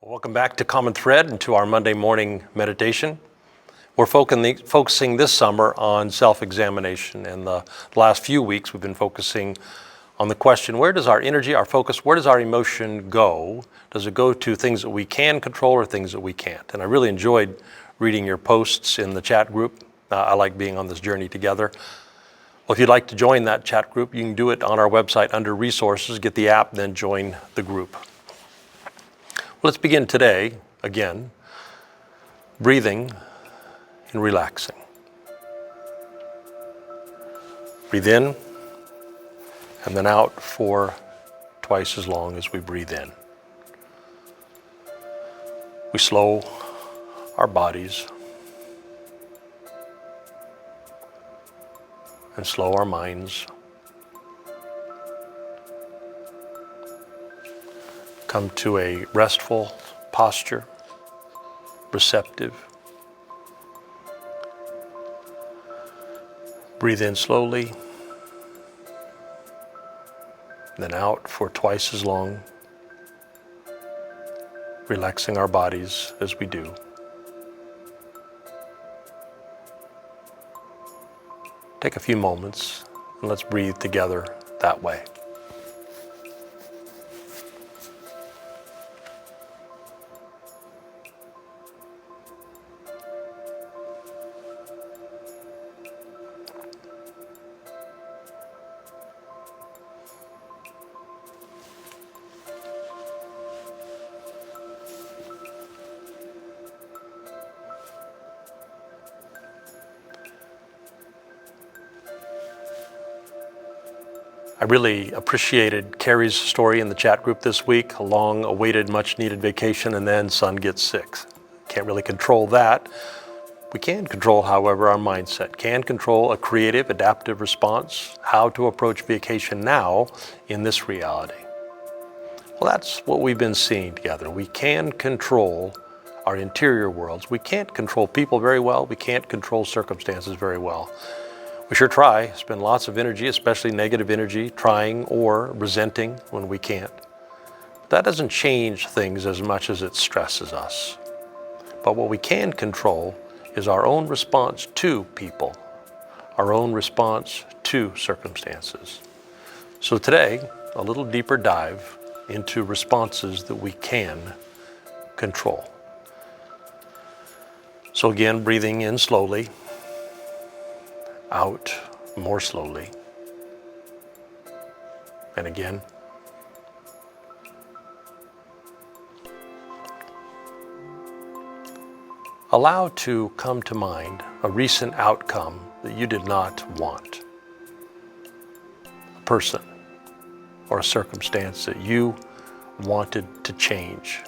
Welcome back to Common Thread and to our Monday morning meditation. We're focusing this summer on self-examination. And the last few weeks we've been focusing on the question, where does our energy, our focus, where does our emotion go? Does it go to things that we can control or things that we can't? And I really enjoyed reading your posts in the chat group. I like being on this journey together. Well, if you'd like to join that chat group, you can do it on our website under resources, get the app, then join the group. Let's begin today, again, breathing and relaxing. Breathe in and then out for twice as long as we breathe in. We slow our bodies and slow our minds. Come to a restful posture, receptive. Breathe in slowly, then out for twice as long, relaxing our bodies as we do. Take a few moments and let's breathe together that way. I really appreciated Carrie's story in the chat group this week, a long-awaited, much-needed vacation, and then son gets sick. Can't really control that. We can control, however, our mindset, can control a creative, adaptive response, how to approach vacation now in this reality. Well, that's what we've been seeing together. We can control our interior worlds. We can't control people very well. We can't control circumstances very well. We sure try, spend lots of energy, especially negative energy, trying or resenting when we can't. But that doesn't change things as much as it stresses us. But what we can control is our own response to people, our own response to circumstances. So today, a little deeper dive into responses that we can control. So again, breathing in slowly, out more slowly, and again. Allow to come to mind a recent outcome that you did not want, a person or a circumstance that you wanted to change.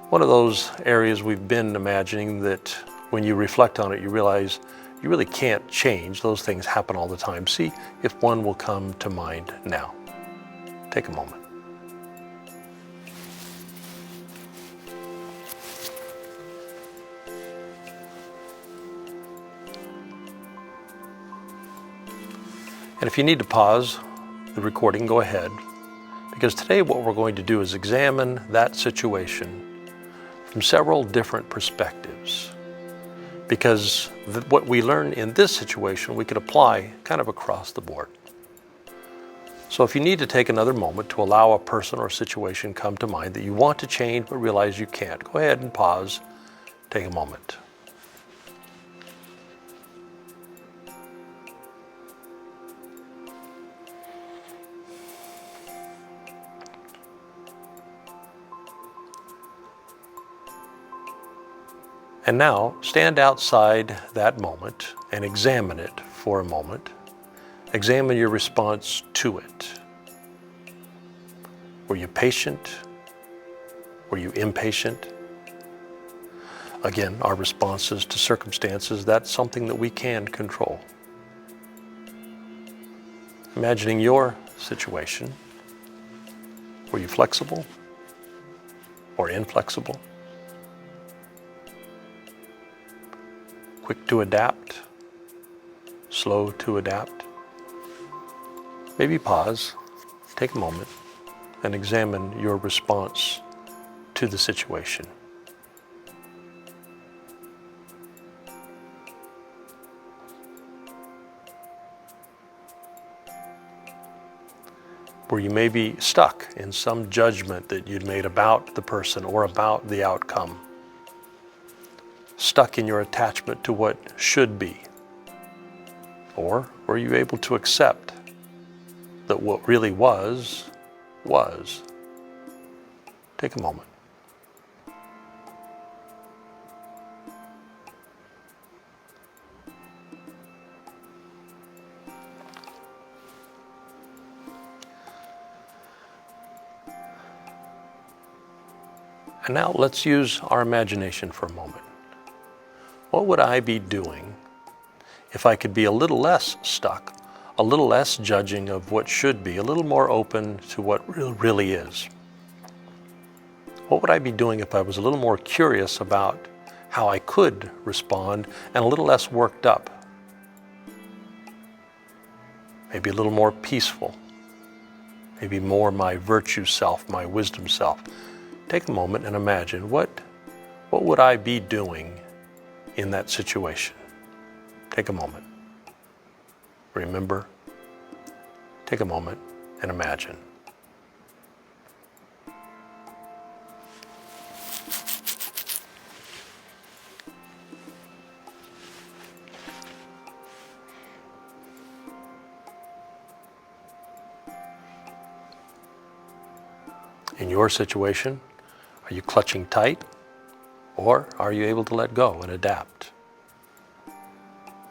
One of those areas we've been imagining that when you reflect on it, you realize you really can't change. Those things happen all the time. See if one will come to mind now. Take a moment. And if you need to pause the recording, go ahead. Because today what we're going to do is examine that situation from several different perspectives. Because what we learn in this situation, we could apply kind of across the board. So if you need to take another moment to allow a person or situation come to mind that you want to change but realize you can't, go ahead and pause, take a moment. And now, stand outside that moment and examine it for a moment. Examine your response to it. Were you patient? Were you impatient? Again, our responses to circumstances, that's something that we can control. Imagining your situation. Were you flexible or inflexible? Quick to adapt, slow to adapt. Maybe pause, take a moment, and examine your response to the situation. Where you may be stuck in some judgment that you'd made about the person or about the outcome. Stuck in your attachment to what should be. Or were you able to accept that what really was? Take a moment. And now let's use our imagination for a moment. What would I be doing if I could be a little less stuck, a little less judging of what should be, a little more open to what really is? What would I be doing if I was a little more curious about how I could respond and a little less worked up? Maybe a little more peaceful. Maybe more my virtue self, my wisdom self. Take a moment and imagine what would I be doing in that situation? Take a moment. Remember. Take a moment and imagine. In your situation, are you clutching tight, or are you able to let go and adapt?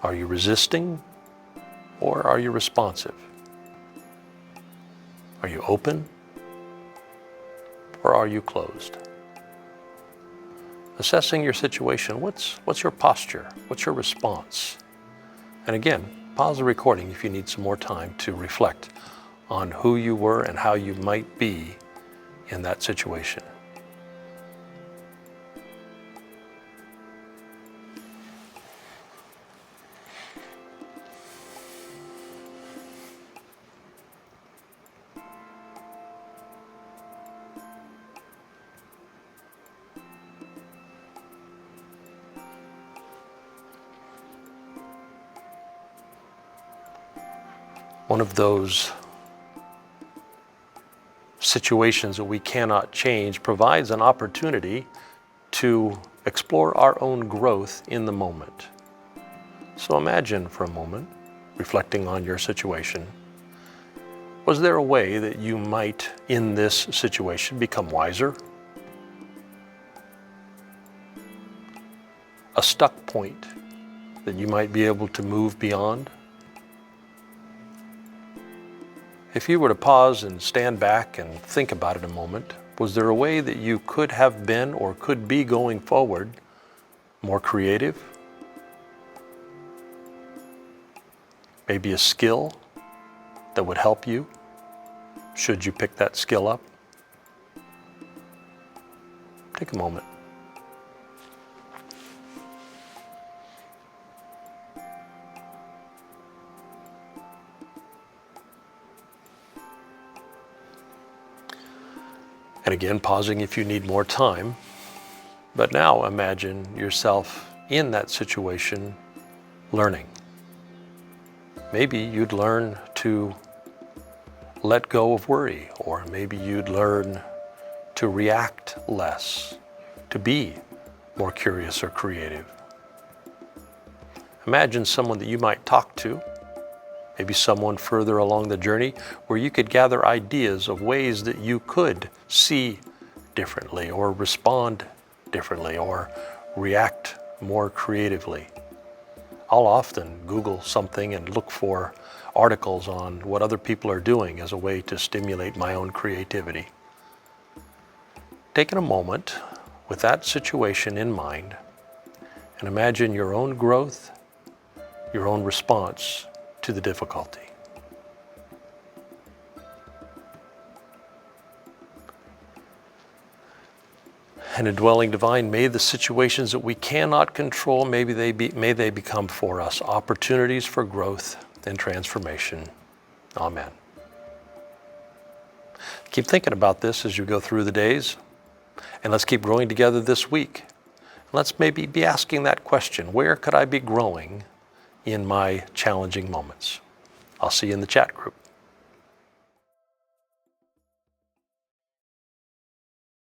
Are you resisting, or are you responsive? Are you open, or are you closed? Assessing your situation, what's your posture? What's your response? And again, pause the recording if you need some more time to reflect on who you were and how you might be in that situation. One of those situations that we cannot change provides an opportunity to explore our own growth in the moment. So imagine for a moment, reflecting on your situation, was there a way that you might, in this situation, become wiser? A stuck point that you might be able to move beyond? If you were to pause and stand back and think about it a moment, was there a way that you could have been or could be going forward more creative? Maybe a skill that would help you, should you pick that skill up? Take a moment. And again, pausing if you need more time. But now imagine yourself in that situation learning. Maybe you'd learn to let go of worry, or maybe you'd learn to react less, to be more curious or creative. Imagine someone that you might talk to, maybe someone further along the journey, where you could gather ideas of ways that you could see differently or respond differently or react more creatively. I'll often Google something and look for articles on what other people are doing as a way to stimulate my own creativity. Taking a moment with that situation in mind and imagine your own growth, your own response to the difficulty. And indwelling divine, may the situations that we cannot control, may they become for us opportunities for growth and transformation. Amen. Keep thinking about this as you go through the days, and let's keep growing together this week. Let's maybe be asking that question, where could I be growing in my challenging moments? I'll see you in the chat group.